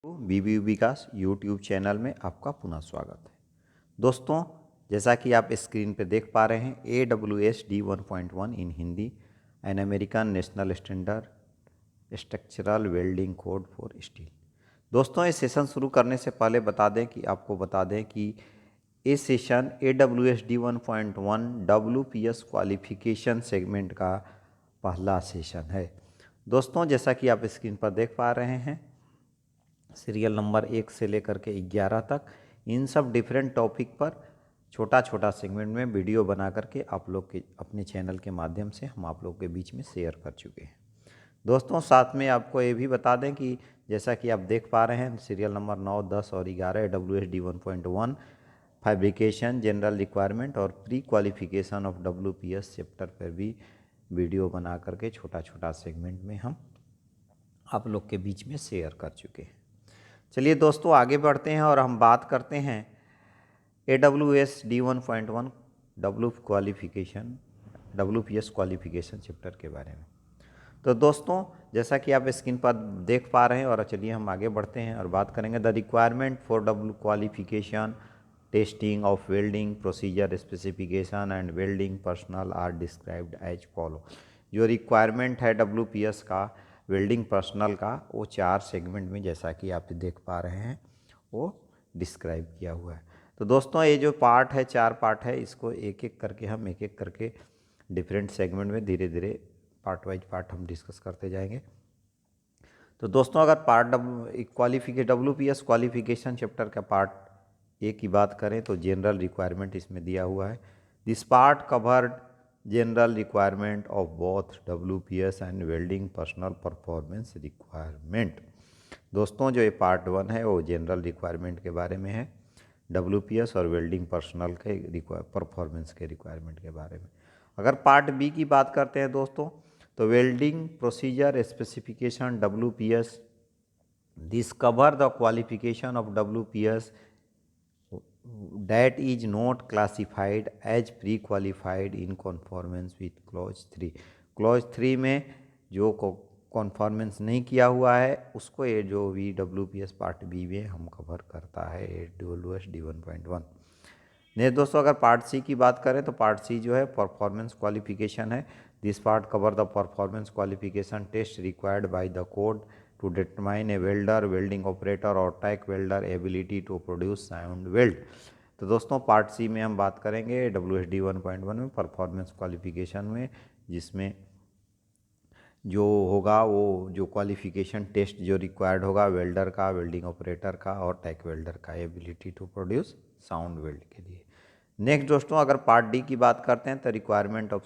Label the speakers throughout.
Speaker 1: बीबी विकास YouTube channel में आपका पुनः स्वागत है। दोस्तों, जैसा कि आप स्क्रीन पर देख पा रहे हैं, AWS D1.1 in Hindi an American national standard structural welding code for steel. दोस्तों, इस सेशन शुरू करने से पहले बता दें कि ये session AWS D1.1 WPS qualification segment का पहला सेशन है। दोस्तों, जैसा कि आप स्क्रीन पर देख पा रहे हैं, सीरियल नंबर 1 से लेकर के 11 तक इन सब डिफरेंट टॉपिक पर छोटा छोटा सेगमेंट में वीडियो बना करके आप लोग के अपने चैनल के माध्यम से हम आप लोग के बीच में शेयर कर चुके हैं। दोस्तों, साथ में आपको ये भी बता दें कि जैसा कि आप देख पा रहे हैं, सीरियल नंबर 9, 10 और 11 AWS D1.1 fabrication general requirement और pre qualification of WPS chapter पर भी वीडियो बना करके छोटा छोटा सेगमेंट में हम आप लोग के बीच में शेयर कर चुके हैं। चलिए दोस्तों, आगे बढ़ते हैं और हम बात करते हैं AWS D1.1 WPS qualification chapter के बारे में। तो दोस्तों, जैसा कि आप स्क्रीन पर देख पा रहे हैं, और चलिए हम आगे बढ़ते हैं और बात करेंगे the requirement for W qualification testing of welding procedure specification and welding personnel are described as follow. जो रिक्वायरमेंट है WPS का वेल्डिंग पर्सनल का, वो 4 सेगमेंट में जैसा कि आप देख पा रहे हैं वो डिस्क्राइब किया हुआ है। तो दोस्तों, ये जो पार्ट है, 4 पार्ट है, इसको एक एक करके डिफरेंट सेगमेंट में धीरे धीरे पार्ट वाइज पार्ट हम डिस्कस करते जाएंगे। तो दोस्तों, अगर पार्ट WPS क्वालिफिकेशन चैप्टर का पार्ट ए की बात करें तो जनरल रिक्वायरमेंट इसमें दिया हुआ है। This part covered general requirement of both WPS and welding personal performance requirement. दोस्तों, जो ये पार्ट 1 है वो जनरल रिक्वायरमेंट के बारे में है, WPS और वेल्डिंग पर्सनल के परफॉर्मेंस के रिक्वायरमेंट के बारे में। अगर पार्ट बी की बात करते हैं दोस्तों, तो welding procedure specification WPS, this cover the qualification of WPS that is not classified as pre-qualified in conformance with clause 3। Clause 3 में जो कॉन्फॉर्मेंस नहीं किया हुआ है उसको ये जो WPS पार्ट बी में हम कवर करता है AWS D1.1। नहीं दोस्तों, अगर पार्ट सी की बात करें तो पार्ट सी जो है परफॉर्मेंस क्वालिफिकेशन है। This part cover the performance qualification test required by the code to determine a welder, welding operator or tack welder ability to produce sound weld। तो दोस्तों, पार्ट सी में हम बात करेंगे WS D1.1 में परफॉर्मेंस क्वालिफिकेशन में, जिसमें जो होगा वो जो क्वालिफिकेशन टेस्ट जो रिक्वायर्ड होगा वेल्डर का, वेल्डिंग ऑपरेटर का और टैक वेल्डर का ability to produce sound weld के लिए। नेक्स्ट दोस्तों, अगर पार्ट डी की बात करते हैं तो रिक्वायरमेंट ऑफ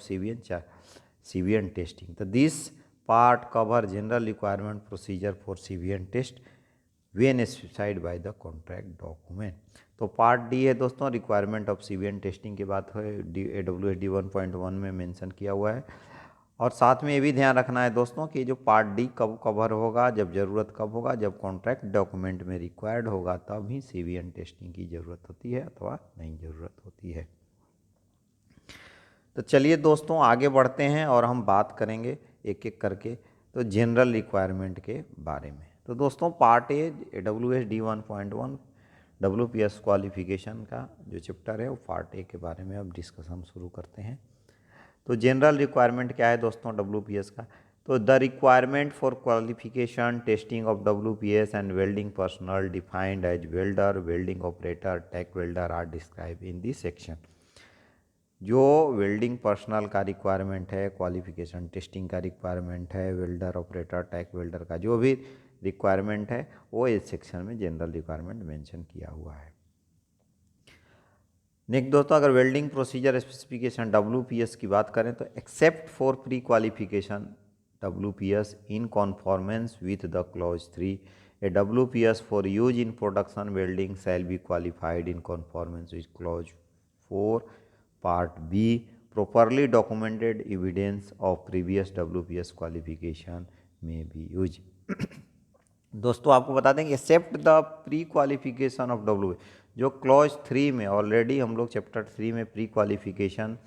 Speaker 1: CVN टेस्टिंग। तो this part cover general requirement procedure for CVN test when specified by the contract document. तो पार्ट डी है दोस्तों, रिक्वायरमेंट ऑफ CVN टेस्टिंग की बात है, AWS D1.1 में मेंशन किया हुआ है। और साथ में ये भी ध्यान रखना है दोस्तों कि जो पार्ट डी कब कवर होगा, जब ज़रूरत कब होगा, जब कॉन्ट्रैक्ट डॉक्यूमेंट में रिक्वायर्ड होगा तब ही CVN टेस्टिंग की ज़रूरत होती है अथवा नहीं ज़रूरत होती है। तो चलिए दोस्तों, आगे बढ़ते हैं और हम बात करेंगे एक एक करके तो जनरल रिक्वायरमेंट के बारे में। तो दोस्तों, part A AWS D1.1 WPS qualification का जो चैप्टर है वो पार्ट ए के बारे में अब डिस्कशन शुरू करते हैं। तो जनरल रिक्वायरमेंट क्या है दोस्तों WPS का? तो the requirement for qualification testing of WPS and welding personnel defined as welder, welding operator, tack welder are describe in this section. जो वेल्डिंग पर्सनल का रिक्वायरमेंट है, क्वालिफिकेशन टेस्टिंग का रिक्वायरमेंट है, वेल्डर ऑपरेटर, टैक वेल्डर का जो भी requirement है वो इस सेक्शन में जनरल रिक्वायरमेंट मेंशन किया हुआ है। नेक्स्ट दोस्तों, अगर वेल्डिंग प्रोसीजर स्पेसिफिकेशन WPS की बात करें तो except for pre qualification WPS in conformance with the clause 3 a WPS for use in production welding shall be qualified in conformance with clause 4 part B properly documented evidence of previous WPS qualification may be used। दोस्तों, आपको बता दें कि except the pre qualification of WPS, जो clause 3 में already हम लोग chapter 3 में प्री क्वालिफिकेशन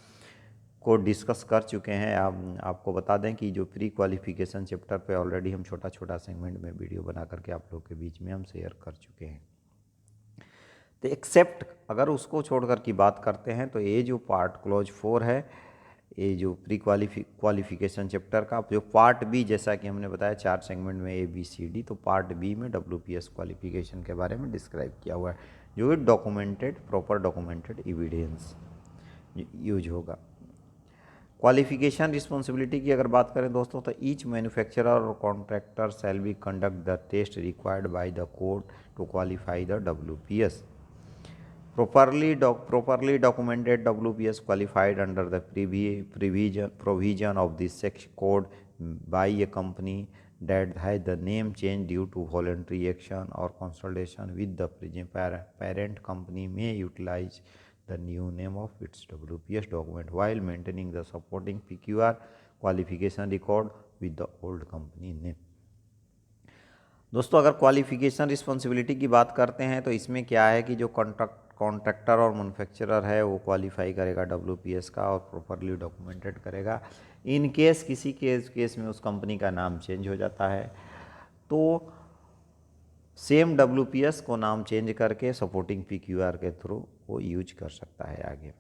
Speaker 1: को डिस्कस कर चुके हैं। आपको बता दें कि जो प्री क्वालिफिकेशन चैप्टर पे ऑलरेडी हम छोटा छोटा सेगमेंट में वीडियो बना करके आप लोग के बीच में हम शेयर कर चुके हैं। तो एक्सेप्ट अगर उसको छोड़कर की बात करते हैं तो ये जो पार्ट क्लॉज 4 है, ये जो प्री क्वालिफिकेशन चैप्टर का जो पार्ट बी, जैसा कि हमने बताया 4 सेगमेंट में ए बी सी डी, तो पार्ट बी में WPS क्वालिफिकेशन के बारे में डिस्क्राइब किया हुआ है, जो documented proper documented evidence use होगा। क्वालिफिकेशन रिस्पॉन्सिबिलिटी की अगर बात करें दोस्तों, तो ईच मैन्युफैक्चरर और contractor shall be conduct the test required by the code to qualify the WPS। Properly documented WPS qualified under the provision of this section code by a company that has the name change due to voluntary action or consultation with the parent company may utilize the new name of its WPS document while maintaining the supporting PQR qualification record with the old company name। दोस्तों अगर qualification responsibility की बात करते हैं तो इसमें क्या है कि जो कॉन्ट्रैक्टर और मैन्युफैक्चरर है वो क्वालिफाई करेगा WPS का और प्रॉपरली डॉक्यूमेंटेड करेगा। इन केस किसी केस में उस कंपनी का नाम चेंज हो जाता है तो सेम WPS को नाम चेंज करके सपोर्टिंग PQR के थ्रू वो यूज कर सकता है आगे।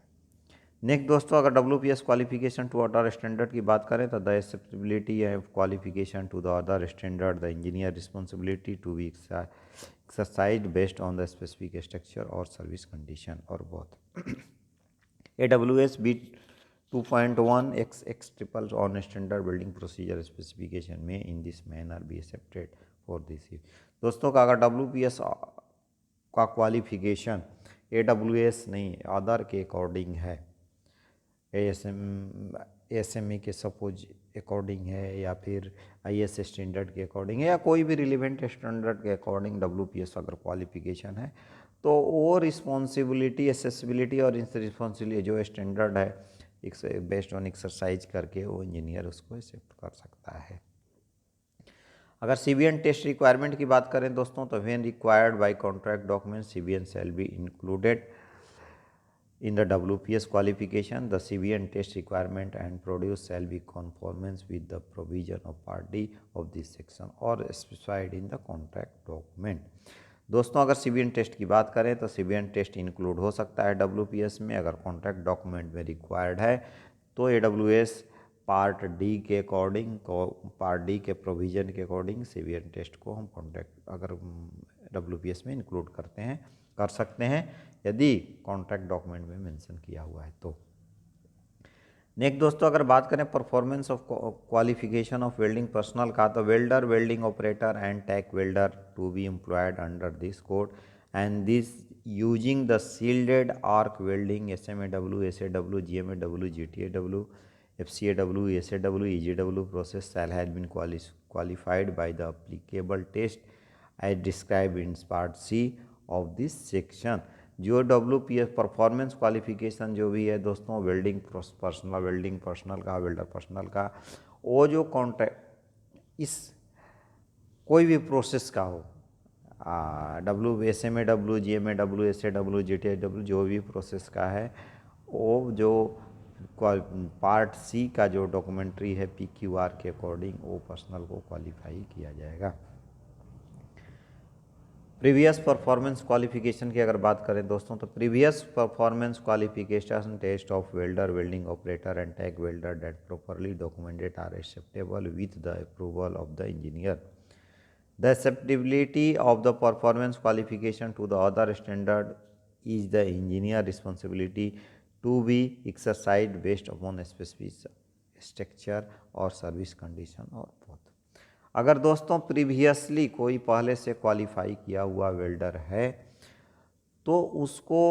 Speaker 1: नेक्स्ट दोस्तों अगर WPS qualification to other standard की बात करें तो the acceptability of qualification to the other standard the engineer responsibility to be exercised based on the specific structure और सर्विस कंडीशन और बहुत AWS B 2.1 XX triple on standard building procedure specification में in this manner be accepted for this. दोस्तों का अगर WPS का qualification AWS नहीं other के अकॉर्डिंग है, ASME के सपोज अकॉर्डिंग है या फिर IS स्टैंडर्ड के अकॉर्डिंग है या कोई भी रिलेवेंट स्टैंडर्ड के अकॉर्डिंग WPS अगर क्वालिफिकेशन है तो वो रिस्पॉन्सिबिलिटी एक्सेसिबिलिटी और रिस्पॉन्सिबिलिटी जो स्टैंडर्ड है बेस्ड ऑन एक्सरसाइज करके वो इंजीनियर उसको एक्सेप्ट कर सकता है। अगर CBN टेस्ट रिक्वायरमेंट की बात करें दोस्तों तो when required by contract document CBN shall be included in the WPS qualification, the CBN test requirement and produce shall be conformance with the provision of Part D of this section or specified in the contract document। दोस्तों अगर CBN test की बात करें तो CBN test include हो सकता है WPS में, अगर कॉन्ट्रैक्ट डॉक्यूमेंट में रिक्वायर्ड है तो AWS पार्ट डी के अकॉर्डिंग पार्ट डी के प्रोविज़न के अकॉर्डिंग CBN टेस्ट को हम कॉन्ट्रैक्ट अगर WPS में इंक्लूड कर सकते हैं यदि कॉन्ट्रैक्ट डॉक्यूमेंट में मेंशन किया हुआ है तो। नेक्स्ट दोस्तों अगर बात करें performance of qualification of welding personnel का तो welder, welding operator and tag welder to be employed under this code and this using the shielded arc welding SMAW, SAW, GMAW, GTAW, FCAW, SAW, EGW process shall have been qualified by the applicable test as described in Part C of this section। जो WPS performance qualification जो भी है दोस्तों welding personnel का welder personal का वो जो contract इस कोई भी प्रोसेस का हो SMAW, GMAW, SAW, GTAW जो भी प्रोसेस का है वो जो पार्ट सी का जो डॉक्यूमेंट्री है PQR के अकॉर्डिंग वो पर्सनल को क्वालिफाई किया जाएगा। प्रीवियस परफॉर्मेंस क्वालिफिकेशन की अगर बात करें दोस्तों तो previous performance qualification test of welder, welding operator and tag welder that properly documented are acceptable with the approval of the engineer. The acceptability of the performance qualification to the other standard is the engineer responsibility to be exercise based upon specific structure और service condition और बहुत। अगर दोस्तों previously कोई पहले से qualify किया हुआ वेल्डर है तो उसको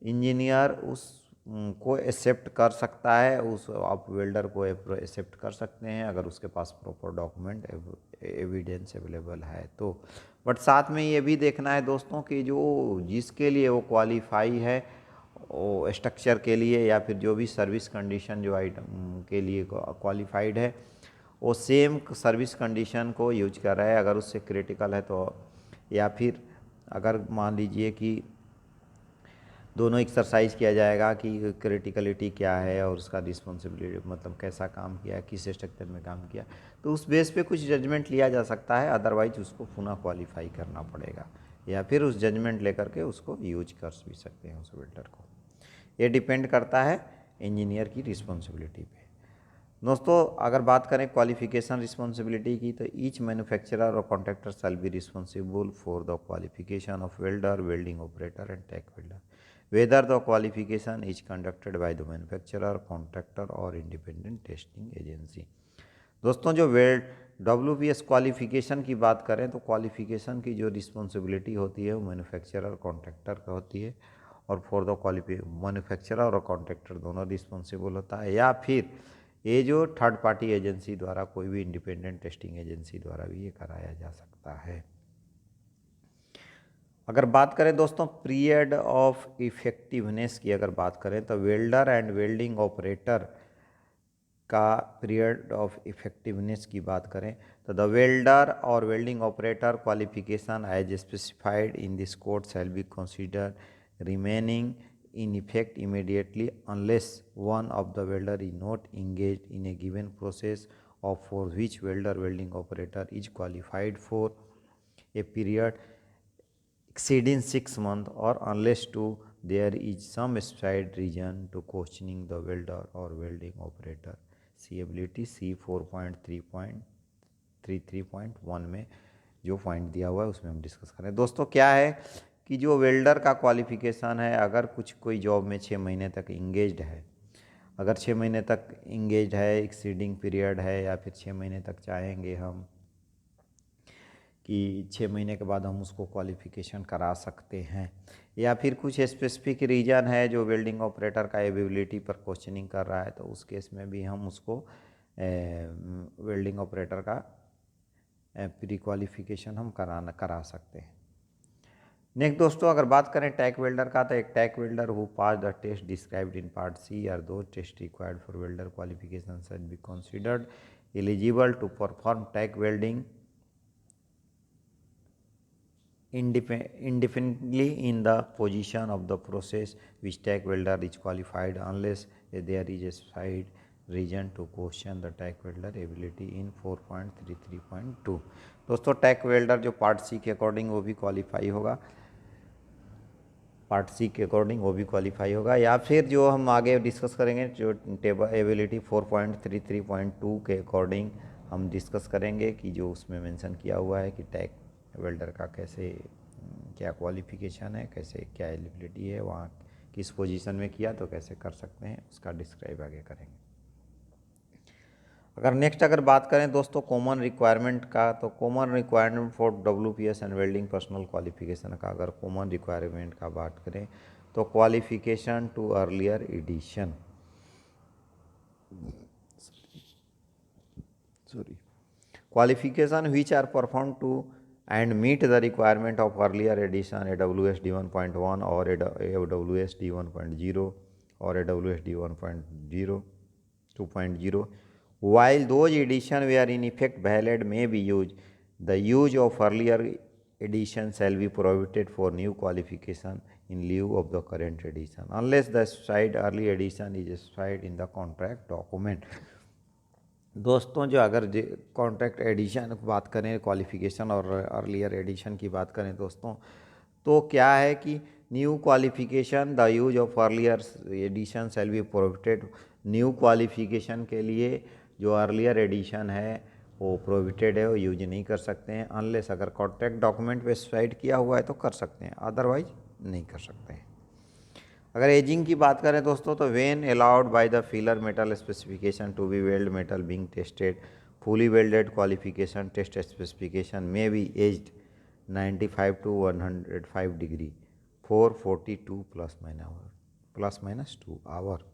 Speaker 1: इंजीनियर उसको एक्सेप्ट कर सकता है, उस आप वेल्डर को एक्सेप्ट कर सकते हैं अगर उसके पास प्रॉपर डॉक्यूमेंट एविडेंस अवेलेबल है तो। बट साथ में ये भी देखना है दोस्तों कि जो जिसके लिए वो क्वालिफाई है वो स्ट्रक्चर के लिए या फिर जो भी सर्विस कंडीशन जो आइटम के लिए क्वालिफाइड है वो सेम सर्विस कंडीशन को यूज कर रहा है, अगर उससे क्रिटिकल है तो, या फिर अगर मान लीजिए कि दोनों एक्सरसाइज किया जाएगा कि क्रिटिकलिटी क्या है और उसका रिस्पॉन्सिबिलिटी मतलब कैसा काम किया, किस स्ट्रक्चर में काम किया, तो उस बेस पे कुछ जजमेंट लिया जा सकता है। अदरवाइज उसको पुनः क्वालिफाई करना पड़ेगा या फिर उस जजमेंट लेकर के उसको यूज कर भी सकते हैं उस वेल्डर को। ये डिपेंड करता है इंजीनियर की रिस्पॉन्सिबिलिटी पे। दोस्तों अगर बात करें क्वालिफिकेशन रिस्पॉन्सिबिलिटी की, तो ईच मैन्युफैक्चरर और contractor shall be responsible for the qualification of welder, welding operator and tag welder whether the qualification is conducted by the manufacturer, contractor और independent testing agency। दोस्तों जो WPS क्वालिफिकेशन की बात करें तो क्वालिफिकेशन की जो रिस्पॉन्सिबिलिटी होती है वो मैन्युफैक्चरर कॉन्ट्रैक्टर का होती है, और फॉर द मैन्युफैक्चरर और कॉन्ट्रैक्टर दोनों रिस्पॉन्सिबल होता है, या फिर ये जो थर्ड पार्टी एजेंसी द्वारा, कोई भी इंडिपेंडेंट टेस्टिंग एजेंसी द्वारा भी ये कराया जा सकता है। अगर बात करें दोस्तों पीरियड ऑफ इफेक्टिवनेस की, अगर बात करें तो वेल्डर एंड वेल्डिंग ऑपरेटर का पीरियड ऑफ इफेक्टिवनेस की बात करें तो द वेल्डर और welding operator qualification as specified in this code shall be consider remaining in effect immediately unless one of the welder is not engaged in a given process or for which welder welding operator is qualified for a period exceeding 6 months, or unless there is some specified reason to questioning the welder or welding operator C ability C 4.3.33.1 में जो point दिया हुआ है उसमें हम discuss करें। दोस्तों क्या है कि जो वेल्डर का क्वालिफिकेशन है, अगर कोई जॉब में 6 महीने तक इंगेज्ड है, अगर 6 महीने तक इंगेज्ड है, एक्सीडिंग पीरियड है, या फिर 6 महीने तक चाहेंगे हम कि 6 महीने के बाद हम उसको क्वालिफिकेशन करा सकते हैं, या फिर कुछ स्पेसिफिक रीजन है जो वेल्डिंग ऑपरेटर का एबिलिटी पर क्वेश्चनिंग कर रहा है, तो उस केस में भी हम उसको वेल्डिंग ऑपरेटर का प्री क्वालिफिकेशन हम करा सकते हैं। नेक्स्ट दोस्तों अगर बात करें टैग वेल्डर का, तो एक tag welder who pass the test described in part C R दो test required for welder qualification shall be considered eligible to perform tag welding indefinitely in the position of the process which tag welder is qualified unless there is a specified reason to question the tag welder ability in 4.33.2। दोस्तों tag welder जो part सी के according वो भी qualify होगा, part सी के according वो भी qualify होगा, या फिर जो हम आगे डिस्कस करेंगे जो टेबल एबिलिटी 4.33.2 के अकॉर्डिंग हम डिस्कस करेंगे कि जो उसमें मेंशन किया हुआ है कि टैग वेल्डर का कैसे क्या क्वालिफिकेशन है, कैसे क्या एलिजिबिलिटी है, वहाँ किस पोजीशन में किया तो कैसे कर सकते हैं, उसका डिस्क्राइब आगे करेंगे। अगर बात करें दोस्तों कॉमन रिक्वायरमेंट का, तो common requirement for WPS and welding personnel qualification का अगर कॉमन रिक्वायरमेंट का बात करें तो qualification to earlier edition, qualification which are performed to and meet the requirement of earlier edition AWSD 1.1 or AWSD 1.0 or AWSD 1.0 2.0 while those edition were in effect valid may be used. The use of earlier edition shall be prohibited for new qualification in lieu of the current edition unless the specified early edition is specified in the contract document। दोस्तों जो अगर contract addition की बात करें, qualification और earlier addition की बात करें दोस्तों, तो क्या है कि new qualification the use of earlier edition shall be prohibited. New qualification के लिए जो अर्लियर एडिशन है वो प्रोहिबिटेड है, वो यूज नहीं कर सकते हैं, अनलेस अगर कॉन्ट्रैक्ट डॉक्यूमेंट पे स्पेसिफाइड किया हुआ है तो कर सकते हैं, अदरवाइज नहीं कर सकते हैं। अगर एजिंग की बात करें दोस्तों तो when allowed by the filler metal specification to be weld metal being tested fully welded qualification test specification may be aged 95 to 105 degree 442 plus minus 2 hour.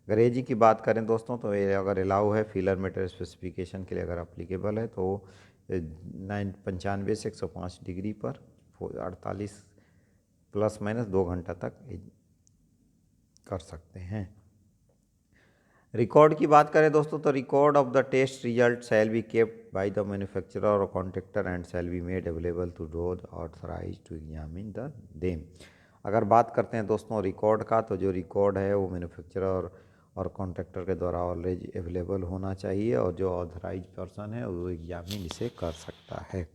Speaker 1: अगर एजिंग की बात करें दोस्तों तो ये अगर अलाउ है फिलर मेटल स्पेसिफिकेशन के लिए, अगर अप्लीकेबल है तो 95 से 105 डिग्री पर 48 प्लस माइनस 2 घंटा तक कर सकते हैं। रिकॉर्ड की बात करें दोस्तों तो record of the test result shall be kept by the manufacturer और contractor and shall be made available to those authorized to examine the them. अगर बात करते हैं दोस्तों रिकॉर्ड का, तो जो रिकॉर्ड है वो मैन्युफैक्चरर और कॉन्ट्रैक्टर के द्वारा ऑलरेडी अवेलेबल होना चाहिए, और जो ऑथराइज पर्सन है वो एग्जामिन इसे कर सकता है।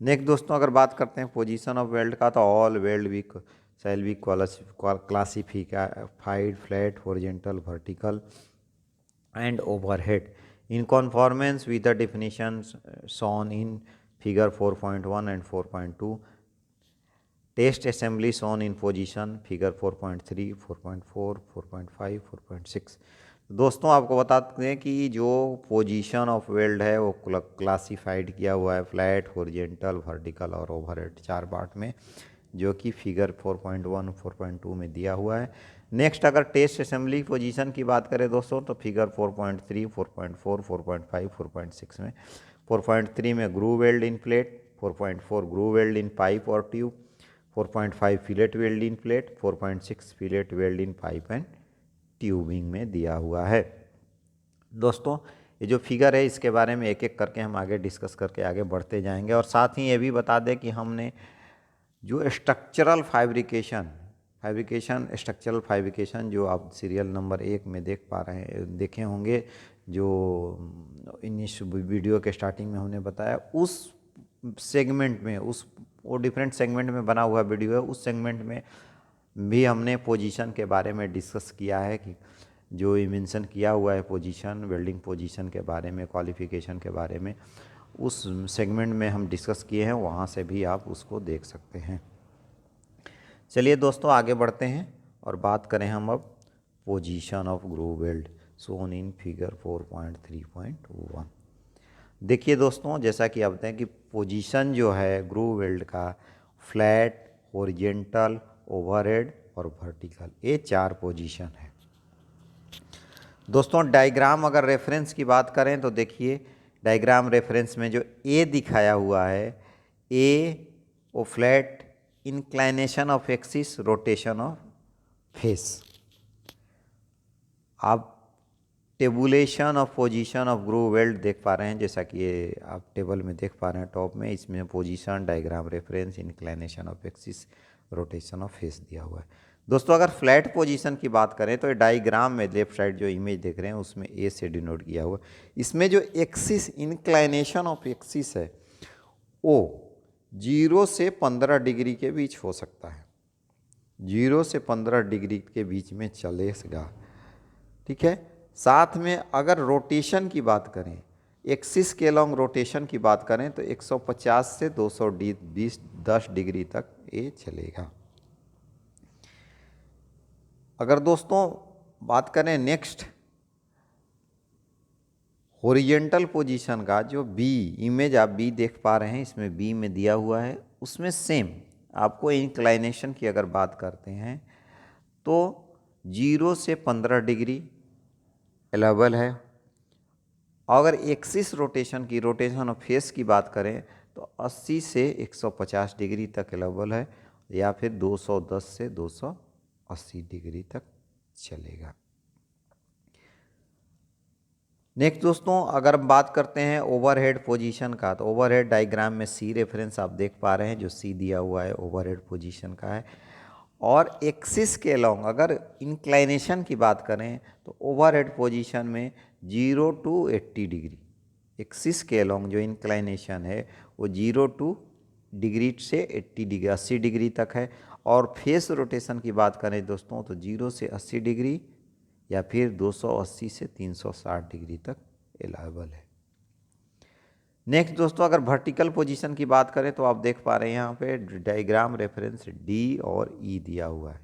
Speaker 1: नेक्स्ट दोस्तों अगर बात करते हैं पोजीशन ऑफ वेल्ड का, तो all weld we shall be classified flat, horizontal, vertical and overhead in conformance with the definitions shown in figure 4.1 and 4.2. Test assembly shown in position figure 4.3, 4.4, 4.5, 4.6. दोस्तों आपको बताते हैं कि जो पोजीशन ऑफ वेल्ड है वो क्लासिफाइड किया हुआ है फ्लैट, हॉरिजॉन्टल, वर्टिकल और ओवरहेड 4 पार्ट में, जो कि फिगर 4.1, 4.2 में दिया हुआ है। नेक्स्ट अगर टेस्ट असेंबली पोजीशन की बात करें दोस्तों, तो फिगर 4.3, 4.4, 4.5, 4.6 में 4.3 में ग्रूव वेल्ड इन प्लेट, 4.4 ग्रूव वेल्ड इन पाइप और tube, 4.5 fillet weld in plate, 4.6 fillet weld in pipe and tubing में दिया हुआ है। दोस्तों ये जो फिगर है इसके बारे में एक एक करके हम आगे डिस्कस करके आगे बढ़ते जाएंगे, और साथ ही ये भी बता दें कि हमने जो स्ट्रक्चरल स्ट्रक्चरल फैब्रिकेशन जो आप सीरियल नंबर 1 में देखे होंगे, जो इस वीडियो के स्टार्टिंग में हमने बताया, उस सेगमेंट में वो डिफरेंट सेगमेंट में बना हुआ वीडियो है, उस सेगमेंट में भी हमने पोजीशन के बारे में डिस्कस किया है कि जो मेंशन किया हुआ है पोजीशन, वेल्डिंग पोजीशन के बारे में, क्वालिफिकेशन के बारे में, उस सेगमेंट में हम डिस्कस किए हैं, वहाँ से भी आप उसको देख सकते हैं। चलिए दोस्तों आगे बढ़ते हैं और बात करें हम अब position of groove weld shown in figure 4.3.1। देखिए दोस्तों जैसा कि आप बताएं कि पोजीशन जो है ग्रूव वेल्ड का फ्लैट, हॉरिजॉन्टल, ओवरहेड और वर्टिकल, ये 4 पोजीशन है। दोस्तों डायग्राम अगर रेफरेंस की बात करें तो देखिए डायग्राम रेफरेंस में जो ए दिखाया हुआ है, ए वो flat, inclination of axis, rotation of face. आप tabulation of position of groove weld देख पा रहे हैं, जैसा कि ये आप टेबल में देख पा रहे हैं टॉप में, इसमें position, diagram reference, inclination of axis, rotation of face दिया हुआ है। दोस्तों अगर फ्लैट पोजीशन की बात करें तो डायग्राम में लेफ्ट साइड जो इमेज देख रहे हैं उसमें ए से डिनोट किया हुआ, इसमें जो एक्सिस, इंक्लाइनेशन ऑफ एक्सिस है वो 0 से 15 डिग्री के बीच हो सकता है, 0 से 15 डिग्री के बीच में चलेगा, ठीक है। साथ में अगर रोटेशन की बात करें, एक्सिस के लॉन्ग रोटेशन की बात करें तो 150 से 210 डिग्री तक ये चलेगा। अगर दोस्तों बात करें नेक्स्ट हॉरिजॉन्टल पोजीशन का, जो बी इमेज आप बी देख पा रहे हैं, इसमें बी में दिया हुआ है, उसमें सेम आपको इंक्लाइनेशन की अगर बात करते हैं तो 0 से 15 डिग्री अवेलेबल है। अगर एक्सिस रोटेशन की, रोटेशन ऑफ फेस की बात करें तो 80 से 150 डिग्री तक अवेलेबल है, या फिर 210 से 280 डिग्री तक चलेगा। नेक्स्ट दोस्तों अगर हम बात करते हैं ओवरहेड पोजीशन का, तो ओवरहेड डायग्राम में सी रेफरेंस आप देख पा रहे हैं, जो सी दिया हुआ है ओवरहेड पोजीशन का है। और एक्सिस के लॉन्ग अगर इंक्लाइनेशन की बात करें तो ओवरहेड पोजीशन में 0 to 80 डिग्री, एक्सिस के लॉन्ग जो इंक्लाइनेशन है वो 0 to डिग्री से 80 डिग्री, 80 डिग्री तक है। और फेस रोटेशन की बात करें दोस्तों तो 0 से 80 डिग्री या फिर 280 से 360 डिग्री तक अवेलेबल है। नेक्स्ट दोस्तों अगर वर्टिकल पोजीशन की बात करें तो आप देख पा रहे हैं यहाँ पे डायग्राम रेफरेंस डी और ई दिया हुआ है।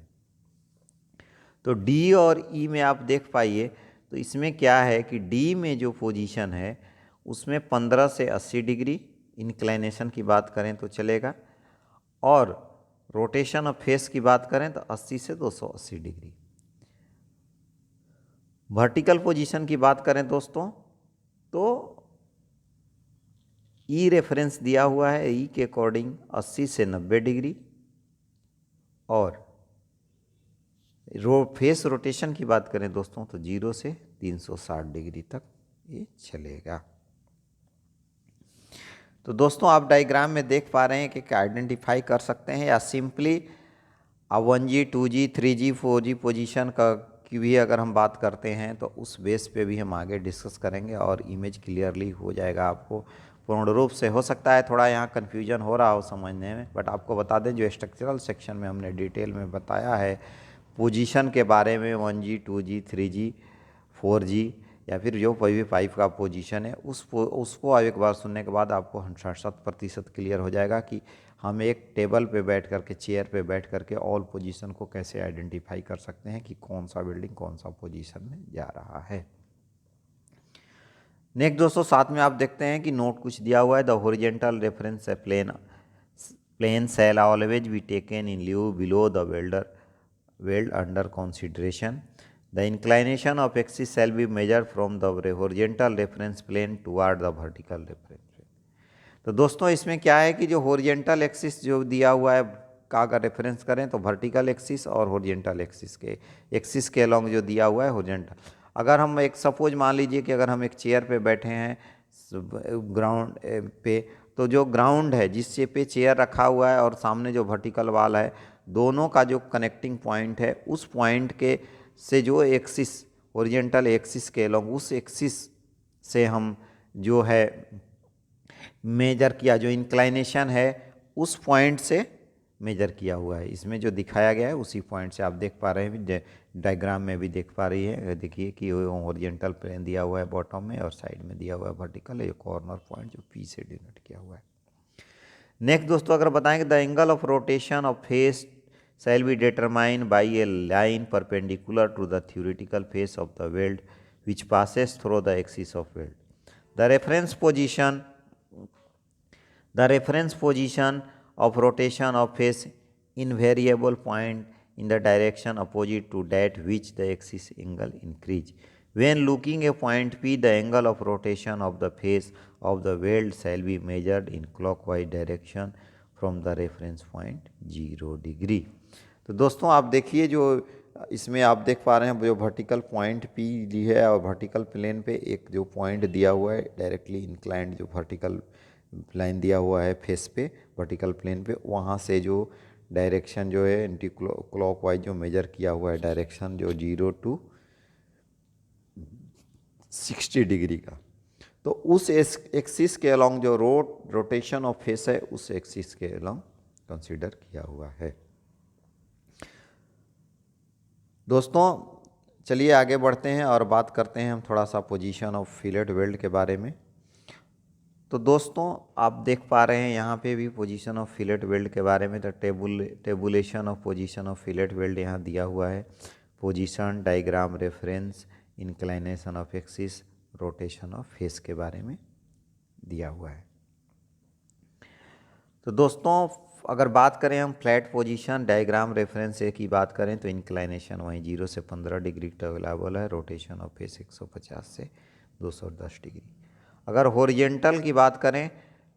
Speaker 1: तो डी और ई में आप देख पाइए तो इसमें क्या है कि डी में जो पोजीशन है उसमें 15 से 80 डिग्री इंक्लाइनेशन की बात करें तो चलेगा, और रोटेशन ऑफ फेस की बात करें तो 80 से 280 डिग्री। वर्टिकल पोजीशन की बात करें दोस्तों तो ई रेफरेंस दिया हुआ है, ई के अकॉर्डिंग 80 से 90 डिग्री, और फेस रोटेशन की बात करें दोस्तों तो 0 से 360 डिग्री तक ये चलेगा। तो दोस्तों आप डायग्राम में देख पा रहे हैं कि आइडेंटिफाई कर सकते हैं, या सिंपली अब 1G 2G 3G 4G position का की भी अगर हम बात करते हैं तो उस बेस पे भी हम आगे डिस्कस करेंगे और इमेज क्लियरली हो जाएगा आपको पूर्ण रूप से। हो सकता है थोड़ा यहाँ कन्फ्यूजन हो रहा हो समझने में, बट आपको बता दें जो स्ट्रक्चरल सेक्शन में हमने डिटेल में बताया है पोजीशन के बारे में 1G 2G 3G 4G या फिर जो Wi-Fi का पोजीशन है उसको एक बार सुनने के बाद आपको 60% क्लियर हो जाएगा कि हम एक टेबल पे बैठ करके चेयर पे बैठ करके ऑल पोजीशन को कैसे आइडेंटिफाई कर सकते हैं कि कौन सा बिल्डिंग कौन सा पोजीशन में जा रहा है। नेक्स्ट दोस्तों साथ में आप देखते हैं कि नोट कुछ दिया हुआ है, the horizontal reference plane shall always be taken in lieu below the weld under consideration. The inclination of axis shall be measured from the horizontal reference plane toward the vertical reference plane। तो दोस्तों इसमें क्या है कि जो horizontal axis जो दिया हुआ है का अगर रेफरेंस करें तो वर्टिकल एक्सिस और हॉरिजॉन्टल एक्सिस के अलोंग जो दिया हुआ है हॉरिजॉन्टल। अगर हम एक सपोज मान लीजिए कि अगर हम एक चेयर पे बैठे हैं ग्राउंड पे, तो जो ग्राउंड है जिस पे चेयर रखा हुआ है और सामने जो वर्टिकल वाल है, दोनों का जो कनेक्टिंग पॉइंट है उस पॉइंट के से जो एक्सिस ओरिजेंटल एक्सिस के अलोंग उस एक्सिस से हम जो है मेजर किया, जो इंक्लाइनेशन है उस पॉइंट से मेजर किया हुआ है। इसमें जो दिखाया गया है उसी पॉइंट से आप देख पा रहे हैं, डायग्राम में भी देख पा रही है, देखिए कि ओरिजेंटल प्लेन दिया हुआ है बॉटम में और साइड में दिया हुआ है वर्टिकल है, कॉर्नर पॉइंट जो पी से डिनोट किया हुआ है। नेक्स्ट दोस्तों अगर बताएंगे the angle of rotation of face shall be determined by a line perpendicular to the theoretical face of the weld which passes through the axis of weld. The reference position of rotation of face invariable point in the direction opposite to that which the axis angle increase. When looking a point P, the angle of rotation of the face of the weld shall be measured in clockwise direction from the reference point 0 degree। तो दोस्तों आप देखिए जो इसमें आप देख पा रहे हैं जो वर्टिकल पॉइंट पी ली है और वर्टिकल प्लेन पे एक जो पॉइंट दिया हुआ है डायरेक्टली इंक्लाइंड जो वर्टिकल लाइन दिया हुआ है फेस पे वर्टिकल प्लेन पे, वहाँ से जो डायरेक्शन जो है एंटी क्लॉकवाइज जो मेजर किया हुआ है डायरेक्शन जो 0 to 60 डिग्री का, तो उस एक्सिस के अलोंग जो रोटेशन ऑफ फेस है उस एक्सिस के अलोंग कंसीडर किया हुआ है। दोस्तों चलिए आगे बढ़ते हैं और बात करते हैं हम थोड़ा सा पोजीशन ऑफ फिलेट वेल्ड के बारे में। तो दोस्तों आप देख पा रहे हैं यहाँ पे भी पोजीशन ऑफ फिलेट वेल्ड के बारे में, तो tabulation of position of fillet weld यहाँ दिया हुआ है, position diagram reference inclination of axis rotation of face के बारे में दिया हुआ है। तो दोस्तों अगर बात करें हम फ्लैट पोजीशन डायग्राम रेफरेंस ए की बात करें तो इंक्लाइनेशन वहीं 0 से 15 डिग्री अवेलेबल है, रोटेशन ऑफ फेस 150 से 210 डिग्री। अगर हॉरिजॉन्टल की बात करें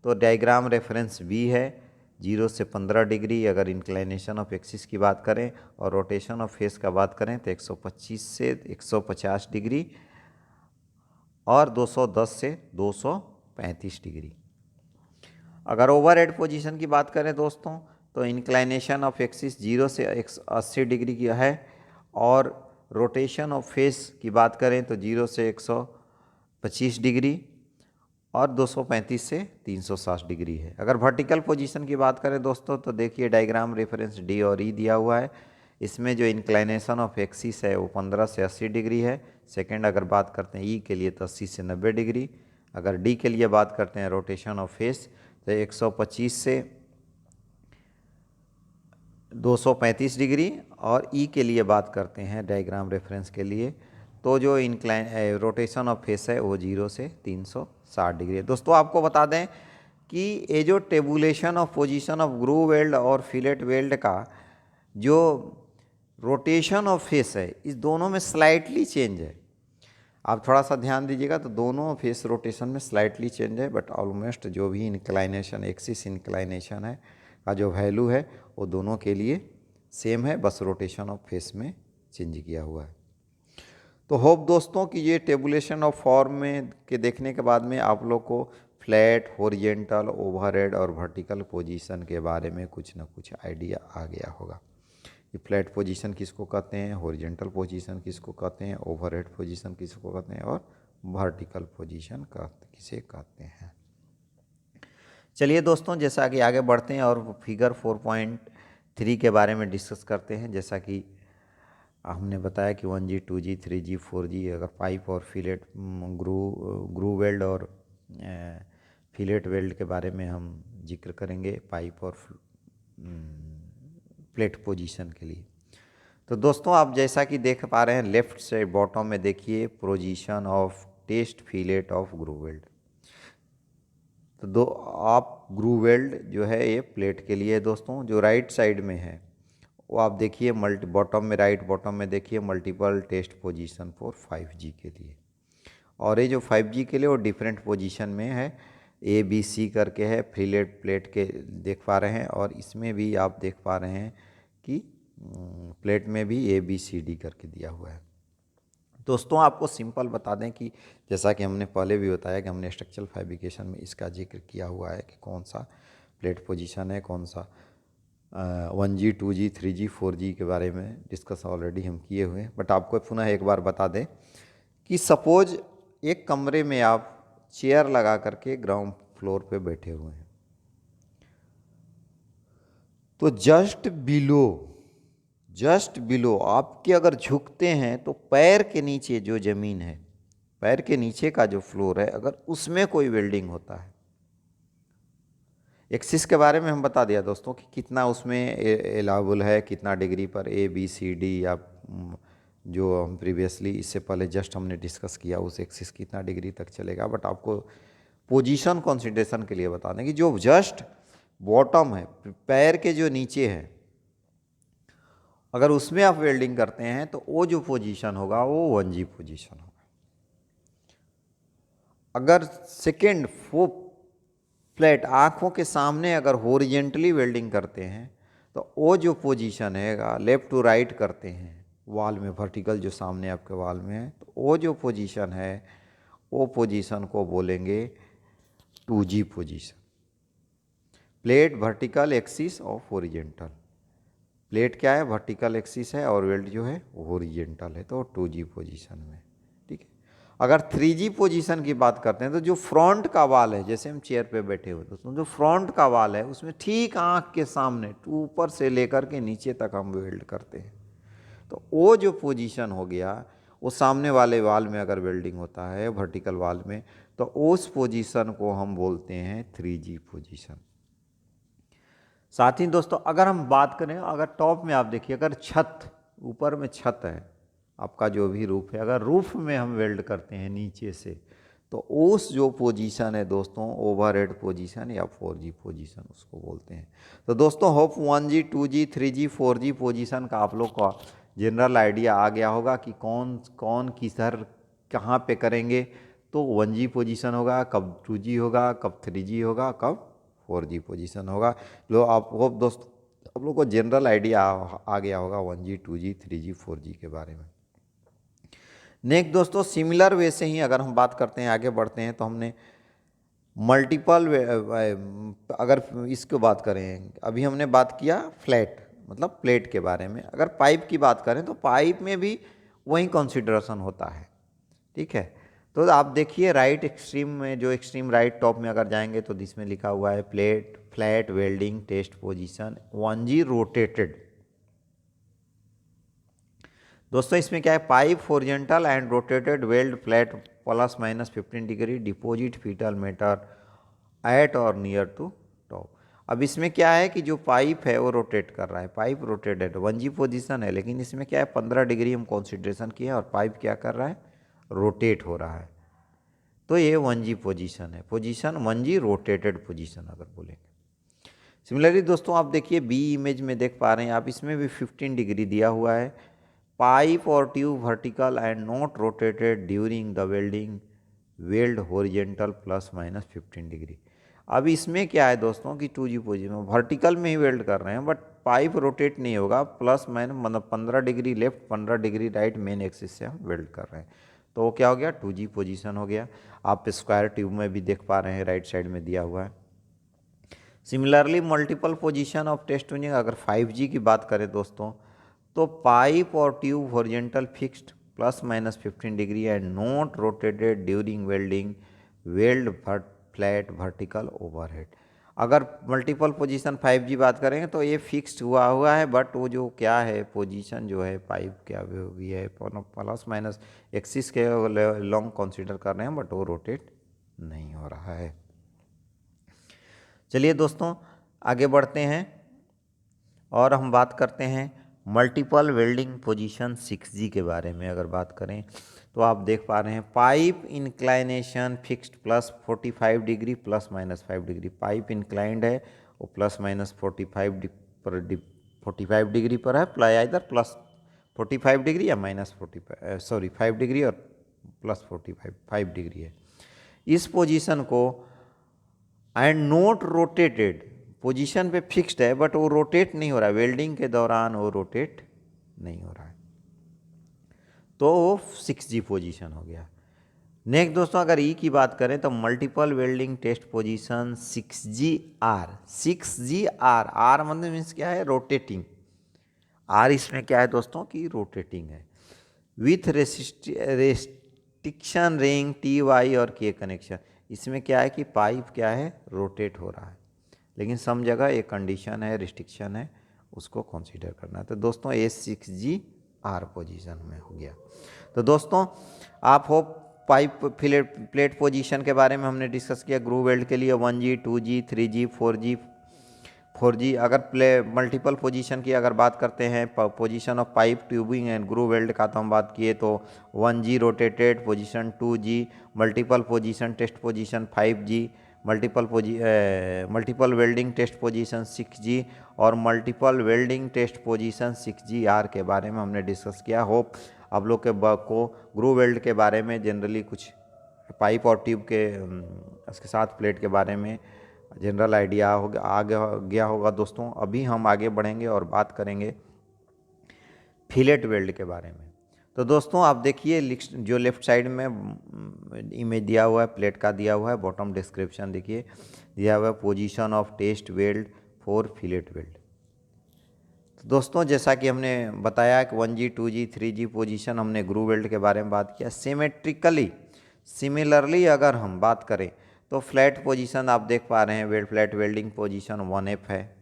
Speaker 1: तो डायग्राम रेफरेंस बी है 0 से 15 डिग्री। अगर इंक्लाइनेशन ऑफ एक्सिस की बात करें और रोटेशन ऑफ फेस का बात करें तो 125 से 150 डिग्री और 210 से 235 डिग्री। अगर ओवरहेड पोजीशन की बात करें दोस्तों तो इंक्लाइनेशन ऑफ एक्सिस 0 से 180 डिग्री की है और रोटेशन ऑफ फेस की बात करें तो 0 से 125 डिग्री और 235 से 360 डिग्री है। अगर वर्टिकल पोजीशन की बात करें दोस्तों तो देखिए डायग्राम रेफरेंस डी और ई दिया हुआ है, इसमें जो इंक्लाइनेशन ऑफ एक्सिस है वो 15 से 80 डिग्री है। सेकंड अगर बात करते हैं ई के लिए तो 80 से 90 डिग्री। अगर डी के लिए बात करते हैं रोटेशन ऑफ फेस तो 125 से 235 डिग्री और ई के लिए बात करते हैं डायग्राम रेफरेंस के लिए तो जो रोटेशन ऑफ फेस है वो 0 से 360 डिग्री है। दोस्तों आपको बता दें कि ये जो tabulation of position of groove weld और फिलेट वेल्ड का जो रोटेशन ऑफ फेस है इस दोनों में स्लाइटली चेंज है। आप थोड़ा सा ध्यान दीजिएगा तो दोनों फेस रोटेशन में स्लाइटली चेंज है, बट ऑलमोस्ट जो भी इंक्लाइनेशन एक्सिस इंक्लाइनेशन है का जो वैल्यू है वो दोनों के लिए सेम है, बस रोटेशन ऑफ फेस में चेंज किया हुआ है। तो होप दोस्तों कि ये टेबुलेशन ऑफ फॉर्म में के देखने के बाद में आप लोग को फ्लैट हॉरिजॉन्टल ओवरहेड और वर्टिकल पोजीशन के बारे में कुछ ना कुछ आइडिया आ गया होगा। ये फ्लैट पोजीशन किसको कहते हैं, हॉरिजॉन्टल पोजीशन किसको कहते हैं, ओवरहेड पोजीशन किसको कहते हैं और वर्टिकल पोजीशन किसे कहते हैं। चलिए दोस्तों, जैसा कि आगे बढ़ते हैं और फिगर 4.3 के बारे में डिस्कस करते हैं। जैसा कि हमने बताया कि 1G 2G 3G 4G अगर पाइप और फिलेट ग्रू वेल्ड और फिलेट वेल्ड के बारे में हम जिक्र करेंगे पाइप और प्लेट पोजीशन के लिए। तो दोस्तों आप जैसा कि देख पा रहे हैं लेफ्ट से बॉटम में देखिए position of test fillet of groove weld. तो दो आप ग्रू वेल्ड जो है ये प्लेट के लिए है दोस्तों। जो राइट साइड में है वो आप देखिए बॉटम में, राइट बॉटम में देखिए multiple test position for 5G के लिए। और ये जो 5G के लिए वो डिफरेंट पोजीशन में है, ABC करके है, फिलेट प्लेट के देख पा रहे हैं। और इसमें भी आप देख पा रहे हैं कि प्लेट में भी ABCD करके दिया हुआ है। दोस्तों आपको सिंपल बता दें कि जैसा कि हमने पहले भी बताया कि हमने स्ट्रक्चरल फैब्रिकेशन में इसका जिक्र किया हुआ है कि कौन सा प्लेट पोजीशन है, कौन सा 1G 2G 3G 4G के बारे में डिस्कस ऑलरेडी हम किए हुए हैं। बट आपको पुनः एक बार बता दें कि सपोज एक कमरे में आप चेयर लगा करके ग्राउंड फ्लोर पे बैठे हुए हैं, तो जस्ट बिलो आपके अगर झुकते हैं तो पैर के नीचे जो ज़मीन है, पैर के नीचे का जो फ्लोर है, अगर उसमें कोई वेल्डिंग होता है, एक्सिस के बारे में हम बता दिया दोस्तों कि कितना उसमें एलाउबल है, कितना डिग्री पर ABCD या जो हम प्रीवियसली इससे पहले जस्ट हमने डिस्कस किया उस एक्सिस कितना डिग्री तक चलेगा। बट आपको पोजीशन कंसिडरेशन के लिए बता दें कि जो जस्ट बॉटम है, पैर के जो नीचे है, अगर उसमें आप वेल्डिंग करते हैं तो वो जो पोजीशन होगा वो 1G पोजीशन होगा। अगर सेकेंड फ्लैट आँखों के सामने अगर हॉरिजेंटली वेल्डिंग करते हैं तो वो जो पोजीशन है लेफ़्ट टू राइट करते हैं वॉल में, वर्टिकल जो सामने आपके वॉल में है, तो वो जो पोजीशन है वो पोजीशन को बोलेंगे 2G position. Plate vertical axis और हॉरिजेंटल, प्लेट क्या है वर्टिकल एक्सिस है और वेल्ड जो है हॉरिजेंटल है, तो 2G पोजीशन में। ठीक है। अगर 3G पोजीशन की बात करते हैं तो जो फ्रंट का वाल है, जैसे हम चेयर पे बैठे हुए दोस्तों, जो फ्रंट का वाल है उसमें ठीक आँख के सामने ऊपर से लेकर के नीचे तक हम वेल्ड करते हैं, तो वो जो पोजीशन हो गया वो सामने वाले वाल में अगर वेल्डिंग होता है वर्टिकल वाल में, तो उस पोजीशन को हम बोलते हैं 3G पोजीशन। साथ ही दोस्तों अगर हम बात करें, अगर टॉप में आप देखिए, अगर छत, ऊपर में छत है आपका जो भी रूफ है, अगर रूफ में हम वेल्ड करते हैं नीचे से, तो उस जो पोजीशन है दोस्तों ओवरहेड पोजीशन या 4G पोजीशन उसको बोलते हैं। तो दोस्तों hope 1G 2G 3G 4G position का आप लोग का जनरल आइडिया आ गया होगा कि कौन किधर कहाँ पे करेंगे। तो 1G पोजीशन होगा, कब 2G होगा, कब 3G होगा, कब 4G पोजीशन होगा। लो आप होप दोस्तों आप लोग को जनरल आइडिया आ गया होगा 1G 2G 3G 4G के बारे में। नेक्स्ट दोस्तों सिमिलर वे से ही अगर हम बात करते हैं, आगे बढ़ते हैं, तो हमने मल्टीपल अगर इसको बात करें, अभी हमने बात किया फ्लैट मतलब प्लेट के बारे में। अगर पाइप की बात करें तो पाइप में भी वही कंसिडरेशन होता है। ठीक है। तो आप देखिए राइट एक्सट्रीम में, जो एक्सट्रीम राइट टॉप में अगर जाएंगे तो इसमें लिखा हुआ है plate flat welding test position 1G rotated. दोस्तों इसमें क्या है, pipe horizontal and rotated weld flat plus minus 15 degree deposit filler metal at or near to top. अब इसमें क्या है कि जो पाइप है वो रोटेट कर रहा है, पाइप रोटेटेड 1G पोजीशन है, लेकिन इसमें क्या है 15 डिग्री हम कंसिडरेशन किए और पाइप क्या कर रहा है, रोटेट हो रहा है, तो ये 1G पोजीशन है, पोजीशन 1G रोटेटेड पोजीशन अगर बोलेंगे। सिमिलरली दोस्तों आप देखिए बी इमेज में देख पा रहे हैं आप, इसमें भी 15 डिग्री दिया हुआ है, पाइप और tube vertical and not rotated during the welding, weld horizontal plus minus 15 degree. अब इसमें क्या है दोस्तों कि 2G पोजीशन में वर्टिकल में ही वेल्ड कर रहे हैं, बट पाइप रोटेट नहीं होगा, प्लस माइनस मतलब 15 degree left 15 degree right main axis से हम वेल्ड कर रहे हैं, तो वो क्या हो गया 2G पोजीशन हो गया। आप स्क्वायर ट्यूब में भी देख पा रहे हैं राइट साइड में दिया हुआ है। Similarly multiple position of test tubing, अगर 5G की बात करें दोस्तों तो पाइप और tube horizontal fixed ±15 degree and not rotated during welding, weld flat vertical overhead. अगर मल्टीपल पोजीशन 5G बात करेंगे तो ये फिक्स्ड हुआ है, बट वो जो क्या है पोजीशन जो है पाइप क्या भी है प्लस माइनस एक्सिस के लॉन्ग कंसीडर कर रहे हैं, बट वो रोटेट नहीं हो रहा है। चलिए दोस्तों आगे बढ़ते हैं और हम बात करते हैं मल्टीपल वेल्डिंग पोजीशन 6G के बारे में। अगर बात करें तो आप देख पा रहे हैं pipe inclination fixed +45 degree ±5 degree. Pipe inclined है वो +45 डिग्री पर है, इधर +45 डिग्री या -5 डिग्री और +45 डिग्री है। इस पोजीशन को एंड नोट रोटेटेड, पोजीशन पे फिक्स्ड है बट वो रोटेट नहीं हो रहा है, वेल्डिंग के दौरान वो रोटेट नहीं हो रहा है, तो वो 6G पोजीशन हो गया। नेक्स्ट दोस्तों अगर ई की बात करें तो multiple welding test position 6GR। 6GR, R मतलब मीन्स क्या है, रोटेटिंग। आर इसमें क्या है दोस्तों कि रोटेटिंग है, विथ रेस्ट्रिक्शन रिंग TY और K कनेक्शन। इसमें क्या है कि पाइप क्या है रोटेट हो रहा है, लेकिन सम जगह एक कंडीशन है, रिस्ट्रिक्शन है, उसको कंसीडर करना है। तो दोस्तों ये 6GR पोजीशन में हो गया। तो दोस्तों आप होप पाइप प्लेट पोजीशन के बारे में हमने डिस्कस किया। ग्रू वेल्ड के लिए 1G 2G 3G 4G। अगर मल्टीपल पोजीशन की अगर बात करते हैं position of pipe tubing and groove weld का तो हम बात किए तो 1G rotated position 2G, multiple position test position 5G, multiple welding test position 6G और multiple welding test position 6GR के बारे में हमने डिस्कस किया। होप आप लोग के को ग्रू वेल्ड के बारे में जनरली कुछ पाइप और ट्यूब के इसके साथ प्लेट के बारे में जनरल आइडिया हो गया होगा दोस्तों। अभी हम आगे बढ़ेंगे और बात करेंगे फिलेट वेल्ड के बारे में। तो दोस्तों आप देखिए जो लेफ्ट साइड में इमेज दिया हुआ है प्लेट का दिया हुआ है, बॉटम डिस्क्रिप्शन देखिए दिया हुआ है position of test weld for fillet weld. तो दोस्तों जैसा कि हमने बताया कि 1G 2G 3G पोजीशन हमने ग्रू वेल्ड के बारे में बात किया। सिमिलरली अगर हम बात करें तो फ्लैट पोजीशन आप देख पा रहे हैं, फ्लैट वेल्डिंग पोजीशन 1F है,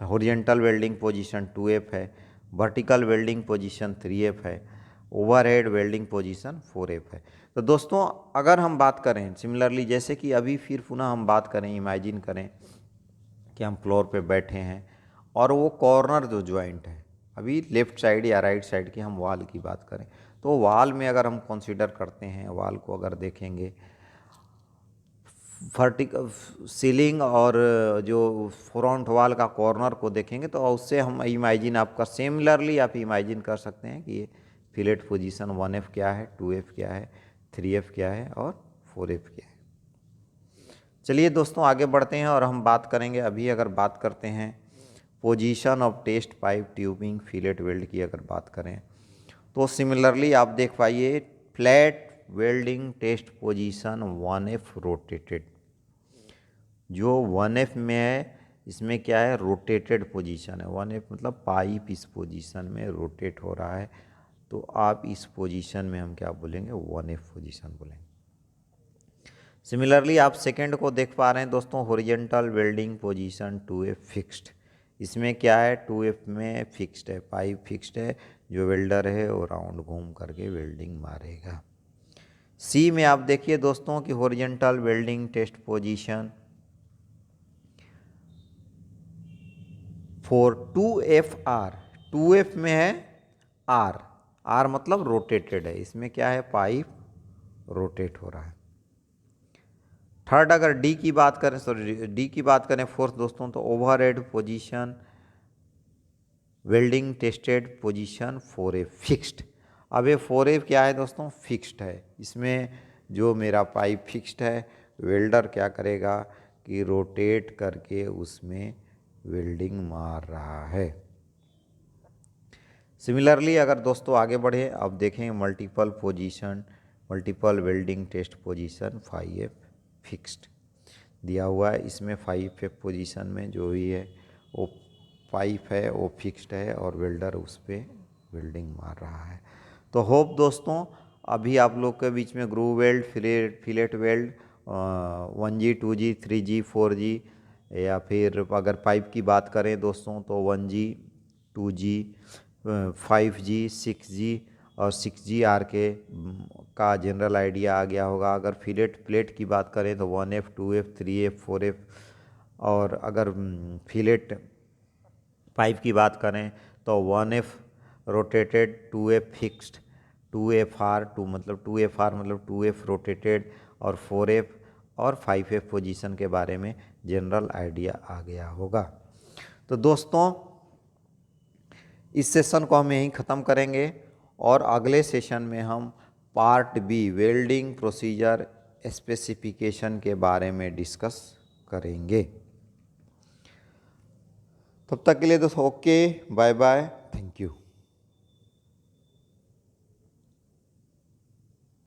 Speaker 1: हॉरिजॉन्टल वेल्डिंग पोजीशन 2F है, वर्टिकल वेल्डिंग पोजीशन 3F है, ओवरहेड वेल्डिंग पोजीशन 4F है। तो दोस्तों अगर हम बात करें सिमिलरली, जैसे कि अभी फिर पुनः हम बात करें, इमेजिन करें कि हम फ्लोर पे बैठे हैं और वो कॉर्नर जो जॉइंट है, अभी लेफ्ट साइड या राइट साइड की हम वॉल की बात करें तो वॉल में अगर हम कंसीडर करते हैं, वॉल को अगर देखेंगे वर्टिकल सीलिंग और जो फ्रंट वॉल का कॉर्नर को देखेंगे तो उससे हम इमेजिन आपका सिमिलरली आप इमेजिन कर सकते हैं कि ये फिलेट पोजीशन 1F क्या है, 2F क्या है, 3F क्या है और 4F क्या है। चलिए दोस्तों आगे बढ़ते हैं और हम बात करेंगे, अभी अगर बात करते हैं position of test pipe tubing fillet weld की अगर बात करें तो सिमिलरली आप देख पाइए flat welding test position 1F rotated. जो 1F में है इसमें क्या है, रोटेटेड पोजीशन है। 1F मतलब पाइप इस पोजीशन में रोटेट हो रहा है, तो आप इस पोजीशन में हम क्या बोलेंगे, 1F पोजीशन बोलेंगे। सिमिलरली आप सेकंड को देख पा रहे हैं दोस्तों, horizontal welding position 2F fixed. इसमें क्या है, 2F में फिक्स्ड है, पाइप फिक्स्ड है, जो वेल्डर है वो राउंड घूम करके वेल्डिंग मारेगा। सी में आप देखिए दोस्तों कि horizontal welding test position for 2FR, 2F में है आर मतलब रोटेटेड है, इसमें क्या है पाइप रोटेट हो रहा है। थर्ड अगर डी की बात करें फोर्थ दोस्तों तो overhead position welding tested position 4F fixed. अब ये 4F क्या है दोस्तों, फिक्स्ड है। इसमें जो मेरा पाइप फिक्स्ड है, वेल्डर क्या करेगा कि रोटेट करके उसमें वेल्डिंग मार रहा है। सिमिलरली अगर दोस्तों आगे बढ़े, अब देखें multiple welding test position 5F fixed दिया हुआ है। इसमें 5F पोजीशन में जो ही है वो पाइप है वो फिक्स्ड है और वेल्डर उस पर वेल्डिंग मार रहा है। तो होप दोस्तों अभी आप लोग के बीच में groove weld, fillet weld, 1G 2G 3G 4G या फिर अगर पाइप की बात करें दोस्तों तो 1G 2G 5G 6G और 6G के का जनरल आइडिया आ गया होगा। अगर फिलेट प्लेट की बात करें तो 1F 2F 3F 4F, और अगर फिलेट पाइप की बात करें तो 1F rotated, 2F fixed, 2FR मतलब 2F रोटेटेड और 4F और 5F पोजीशन के बारे में जनरल आइडिया आ गया होगा। तो दोस्तों इस सेशन को हम यहीं ख़त्म करेंगे और अगले सेशन में हम part B welding procedure specification के बारे में डिस्कस करेंगे। तब तक के लिए दोस्तों okay, bye bye, thank you.